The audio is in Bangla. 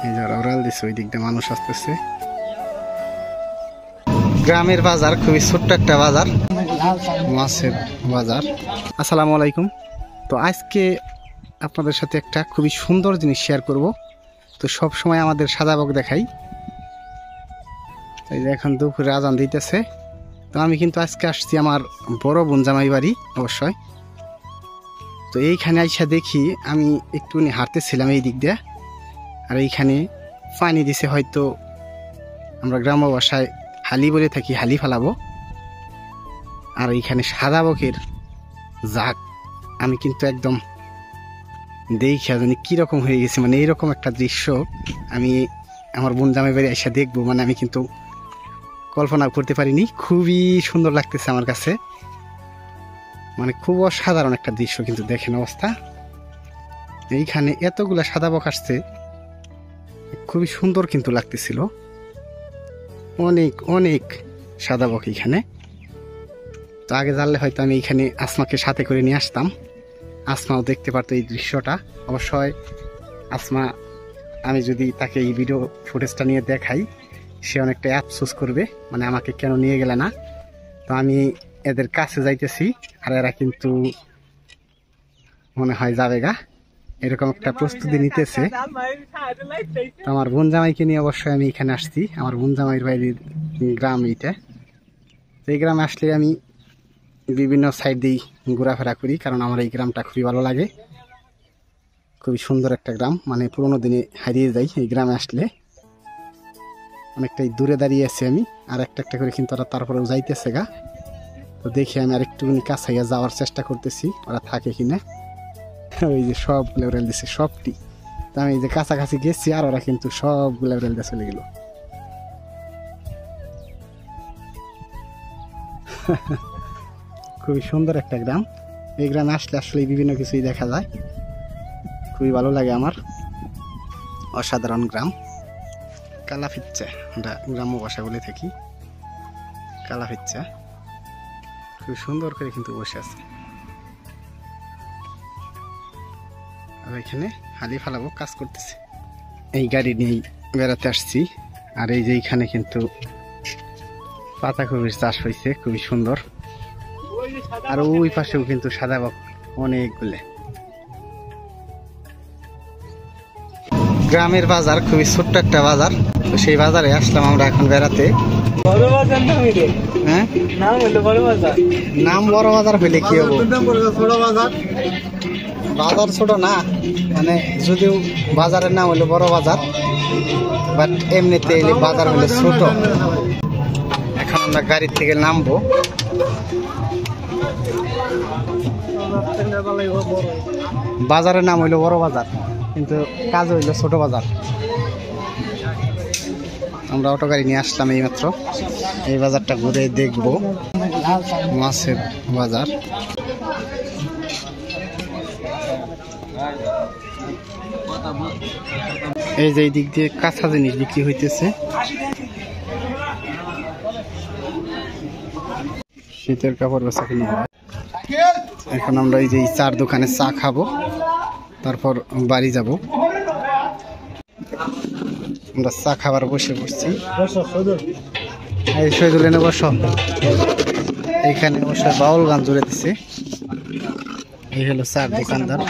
এই যে ওরাল দিছে, ওই দিকটা মানুষ আসতেছে। গ্রামের বাজার, খুবই ছোট্ট একটা বাজার, মাছের বাজার। আসসালামু আলাইকুম। তো আজকে আপনাদের সাথে একটা খুবই সুন্দর জিনিস শেয়ার করব। তো সব সময় আমাদের সাদাবক দেখাই, এই যে এখন দুপুরে আজান দিতেছে। তো আমি কিন্তু আজকে আসছি আমার বড় বোন জামাই বাড়ি অবশ্যই। তো এইখানে আইসা দেখি, আমি একটুখানি হাঁটতেছিলাম এই দিক দিয়ে, আর এইখানে পানি দিছে, হয়তো আমরা গ্রাম্য ভাষায় হালি বলে থাকি, হালি ফেলাবো। আর এইখানে সাদা বকের জাগ আমি কিন্তু একদম দেখি জানি কীরকম হয়ে গেছে, মানে এইরকম একটা দৃশ্য আমি আমার বোন জামাই বাড়ি এসে দেখবো, মানে আমি কিন্তু কল্পনা করতে পারিনি। খুবই সুন্দর লাগতেছে আমার কাছে, মানে খুব অসাধারণ একটা দৃশ্য। কিন্তু দেখেন অবস্থা, এইখানে এতগুলা সাদা বক আসছে, খুবই সুন্দর কিন্তু লাগতেছিল। অনেক অনেক সাদা বক এইখানে। তো আগে জানলে হয়তো আমি এইখানে আসমাকে সাথে করে নিয়ে আসতাম, আসমাও দেখতে পারতো এই দৃশ্যটা। অবশ্যই আসমা, আমি যদি তাকে এই ভিডিও ফুটেজটা নিয়ে দেখাই, সে অনেকটা আফসোস করবে, মানে আমাকে কেন নিয়ে গেলে না। তো আমি এদের কাছে যাইতেছি, আর এরা কিন্তু মনে হয় যাবে গা, এরকম একটা প্রস্তুতি নিতেছে। তো আমার বোন জামাইকে নিয়ে অবশ্যই আমি এখানে আসছি, আমার বোন জামাইয়ের বাড়ির গ্রাম এইটা। তো এই গ্রামে আসলে আমি বিভিন্ন সাইড দিয়েই ঘোরাফেরা করি, কারণ আমার এই গ্রামটা খুবই ভালো লাগে। খুবই সুন্দর একটা গ্রাম, মানে পুরোনো দিনে হারিয়ে যাই এই গ্রামে আসলে। অনেকটাই দূরে দাঁড়িয়ে আছি আমি, আর একটা একটা করে কিন্তু ওরা তারপরেও যাইতেছে গা। তো দেখি আমি আরেকটুখানি কাছাইয়া যাওয়ার চেষ্টা করতেছি, ওরা থাকে কিনা। ওই যে সবগুলো উড়াল দিচ্ছে, সবটি। তো আমি এই যে কাছাকাছি গেছি, আর ওরা কিন্তু সবগুলো উড়াল দিয়ে চলে গেল। খুবই সুন্দর একটা গ্রাম। এই গ্রামে আসলে আসলে বিভিন্ন কিছুই দেখা যায়, খুবই ভালো লাগে আমার। অসাধারণ গ্রাম, কালাফিচ্চা আমরা গ্রাম্য ভাষা বলে থাকি, কালাফিচ্চা। খুব সুন্দর করে কিন্তু বসে আছে। আর এখানে হালি ফালাবো কাজ করতেছে, এই গাড়ি নিয়েই বেড়াতে আসছি। আর এই যে এইখানে কিন্তু পাতাকপির চাষ হয়েছে, খুবই সুন্দর। আর ওই পাশেও কিন্তু সাদা বক অনেকগুলো। গ্রামের বাজার, খুবই ছোট্ট একটা বাজার। তো সেই বাজারে আসলাম আমরা এখন বেড়াতে। হ্যাঁ, নাম বড় বাজার হইলে কি হবো, বাজার ছোট না, মানে যদিও বাজারের নাম হলো বড় বাজার, বাট এমনিতে বাজার হলো ছোট। এখন আমরা গাড়ির থেকে নামবো। বাজারের নাম হইলো বড় বাজার, কিন্তু কাজ হইলো ছোট বাজার। আমরা অটো গাড়ি নিয়ে আসলাম এইমাত্র, এই বাজারটা ঘুরে দেখবো, মাছের বাজার। এই যে এই দিক দিয়ে কাঁচা জিনিস বিক্রি হইতেছে, শীতের কাপড় বেচা কিনে হয়। এখন আমরা এই যে চার দোকানে চা খাবো, তারপর বাড়ি যাব। আমরা চা খাবার বসে পড়ছি। এই শহীদুল এনে বসো, এইখানে বসে বাউল গান জুড়ে দিছে। এই হলো চার দোকানদার।